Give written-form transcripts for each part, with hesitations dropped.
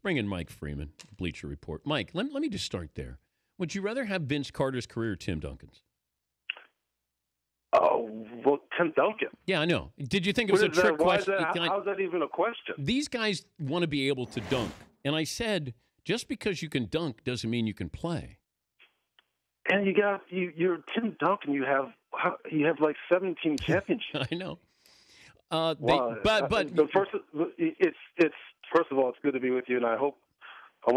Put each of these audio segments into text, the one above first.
bring in Mike Freeman, Bleacher Report. Mike, let me just start there. Would you rather have Vince Carter's career or Tim Duncan's? Oh, well, Tim Duncan. Yeah, I know. Did you think it was a trick question? How is that even a question? These guys want to be able to dunk. And I said, just because you can dunk doesn't mean you can play. And you're Tim Duncan. You have like 17 championships. I know. But first of all, it's good to be with you, and I want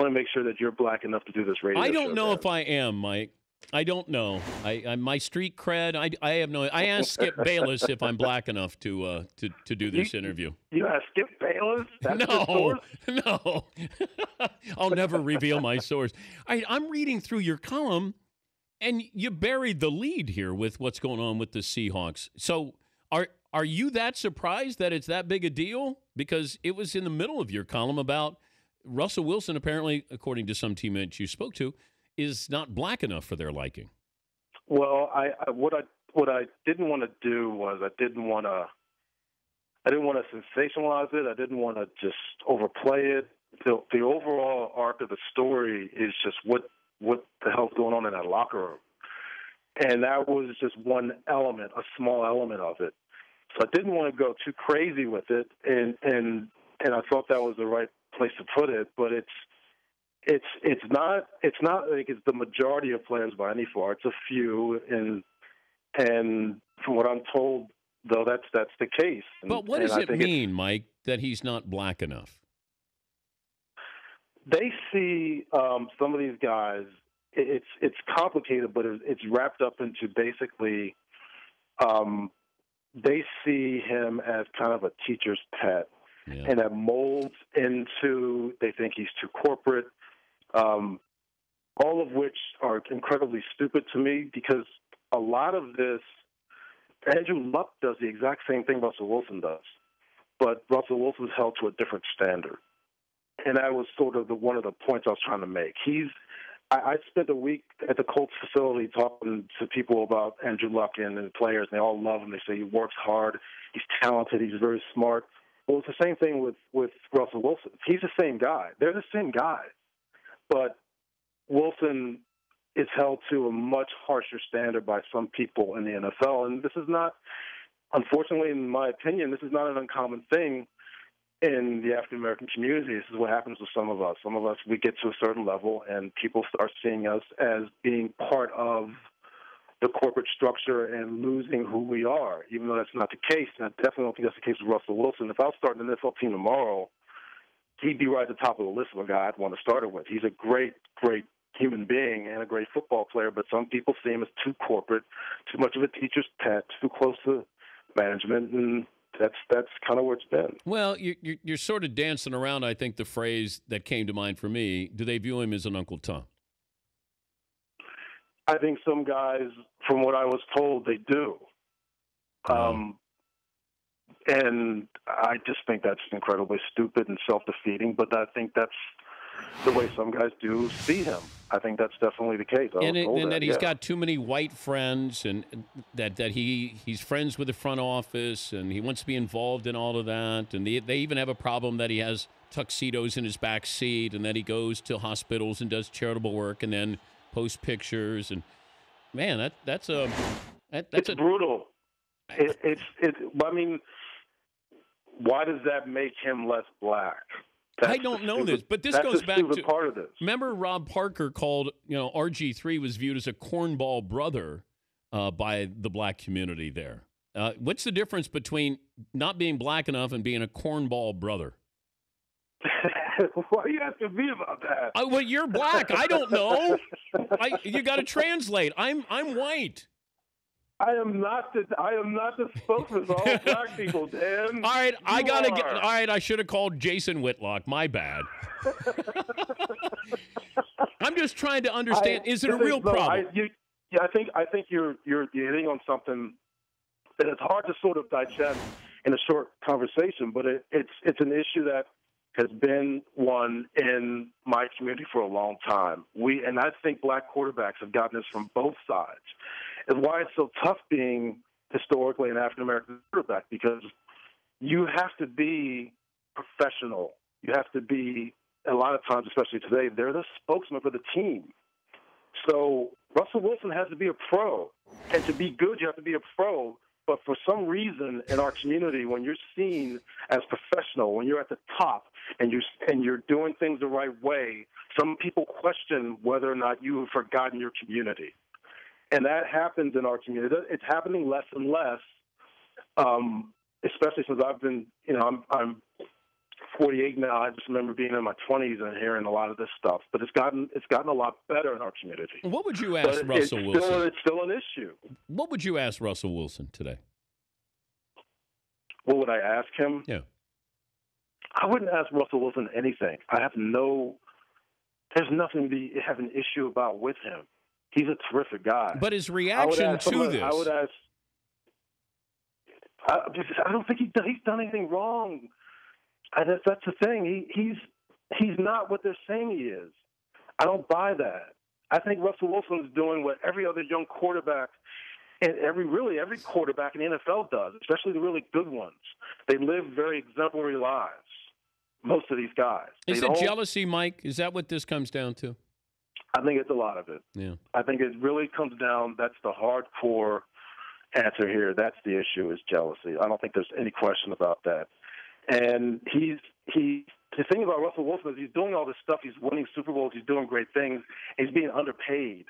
to make sure that you're black enough to do this radio show. I don't know if I am, Mike. I don't know. I my street cred. I have no. I asked Skip Bayless if I'm black enough to do this interview. You asked Skip Bayless? That's your source? No. I'll never reveal my source. I'm reading through your column, and you buried the lead here with what's going on with the Seahawks. So are you that surprised that it's that big a deal? Because it was in the middle of your column about Russell Wilson, apparently, according to some teammates you spoke to, is not black enough for their liking. Well, what I didn't want to do was I didn't want to sensationalize it. I didn't want to just overplay it. The overall arc of the story is just what the hell's going on in that locker room, and that was just one element, a small element of it. So I didn't want to go too crazy with it, and I thought that was the right place to put it. But it's not like it's the majority of players by any far. It's a few, and from what I'm told, though, that's the case. But what does it mean, Mike, that he's not black enough? They see some of these guys. It's complicated, but it's wrapped up into basically. They see him as kind of a teacher's pet, and that molds into. They think he's too corporate. All of which are incredibly stupid to me because a lot of this, Andrew Luck does the exact same thing Russell Wilson does, but Russell Wilson is held to a different standard. And that was sort of one of the points I was trying to make. I spent a week at the Colts facility talking to people about Andrew Luck and the players, and they all love him. They say he works hard, he's talented, he's very smart. Well, it's the same thing with Russell Wilson. He's the same guy. They're the same guy. But Wilson is held to a much harsher standard by some people in the NFL. And this is not, unfortunately, in my opinion, this is not an uncommon thing in the African-American community. This is what happens with some of us. Some of us, we get to a certain level, and people start seeing us as being part of the corporate structure and losing who we are, even though that's not the case. And I definitely don't think that's the case with Russell Wilson. If I was starting an NFL team tomorrow, he'd be right at the top of the list of a guy I'd want to start it with. He's a great, great human being and a great football player, but some people see him as too corporate, too much of a teacher's pet, too close to management, and that's kind of where it's been. Well, you're sort of dancing around, I think, the phrase that came to mind for me. Do they view him as an Uncle Tom? I think some guys, from what I was told, they do. And I just think that's incredibly stupid and self-defeating, but I think that's the way some guys do see him. I think that's definitely the case. And that he's got too many white friends, and that he's friends with the front office, and he wants to be involved in all of that. And they even have a problem that he has tuxedos in his back seat, and that he goes to hospitals and does charitable work, and then posts pictures. And man, that's brutal. I mean, why does that make him less black? I don't know this, but this goes back to part of this. Remember, Rob Parker called RG3 was viewed as a cornball brother by the black community there. What's the difference between not being black enough and being a cornball brother? Why are you asking me about that? Well, you're black. I don't know. You got to translate. I'm white. I am not the spokesman for all black people, Dan. All right, All right, I should have called Jason Whitlock. My bad. I'm just trying to understand. Is it a real problem? I think you're hitting on something that it's hard to sort of digest in a short conversation, but it's an issue that has been one in my community for a long time. And I think black quarterbacks have gotten this from both sides. And why it's so tough being historically an African-American quarterback, because you have to be professional. You have to be a lot of times, especially today, they're the spokesman for the team. So Russell Wilson has to be a pro. And to be good, you have to be a pro. But for some reason in our community, when you're seen as professional, when you're at the top and you're doing things the right way, some people question whether or not you have forgotten your community. And that happens in our community. It's happening less and less, especially since I've been, I'm 48 now. I just remember being in my 20s and hearing a lot of this stuff. But it's gotten a lot better in our community. What would you ask Russell Wilson? It's still an issue. What would you ask Russell Wilson today? What would I ask him? Yeah. I wouldn't ask Russell Wilson anything. There's nothing to have an issue about with him. He's a terrific guy. But his reaction to this. I would ask. I don't think he's done anything wrong. That's the thing. He's not what they're saying he is. I don't buy that. I think Russell Wilson is doing what every other young quarterback and every quarterback in the NFL does, especially the really good ones. They live very exemplary lives. Most of these guys. Is it jealousy, Mike? Is that what this comes down to? I think it's a lot of it. Yeah. I think it really comes down. That's the hardcore answer here. That's the issue, is jealousy. I don't think there's any question about that. And the thing about Russell Wilson is he's doing all this stuff. He's winning Super Bowls. He's doing great things. He's being underpaid.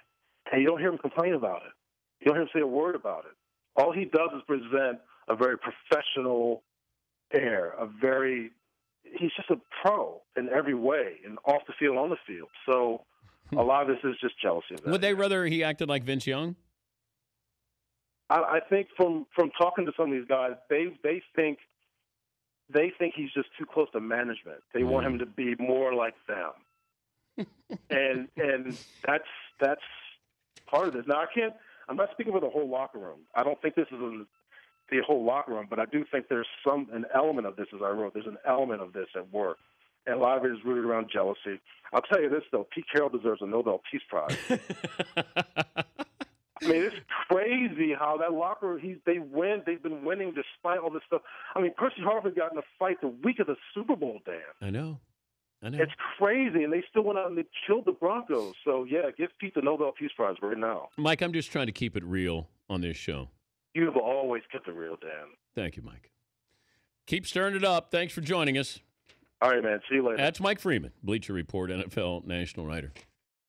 And you don't hear him complain about it. You don't hear him say a word about it. All he does is present a very professional air, he's just a pro in every way, and off the field, on the field. So a lot of this is just jealousy of that. Would they rather he acted like Vince Young? I think from talking to some of these guys, they think he's just too close to management. They want him to be more like them, and that's part of this. Now I'm not speaking for the whole locker room. I don't think this is the whole locker room, but I do think there's an element of this, as I wrote. There's an element of this at work, and a lot of it is rooted around jealousy. I'll tell you this though: Pete Carroll deserves a Nobel Peace Prize. I mean, it's crazy how that locker room, they've been winning despite all this stuff. I mean, Percy Harvin got in a fight the week of the Super Bowl, Dan. I know. It's crazy, and they still went out and they killed the Broncos. So, yeah, give Pete the Nobel Peace Prize right now. Mike, I'm just trying to keep it real on this show. You've always kept it real, Dan. Thank you, Mike. Keep stirring it up. Thanks for joining us. All right, man. See you later. That's Mike Freeman, Bleacher Report NFL national writer.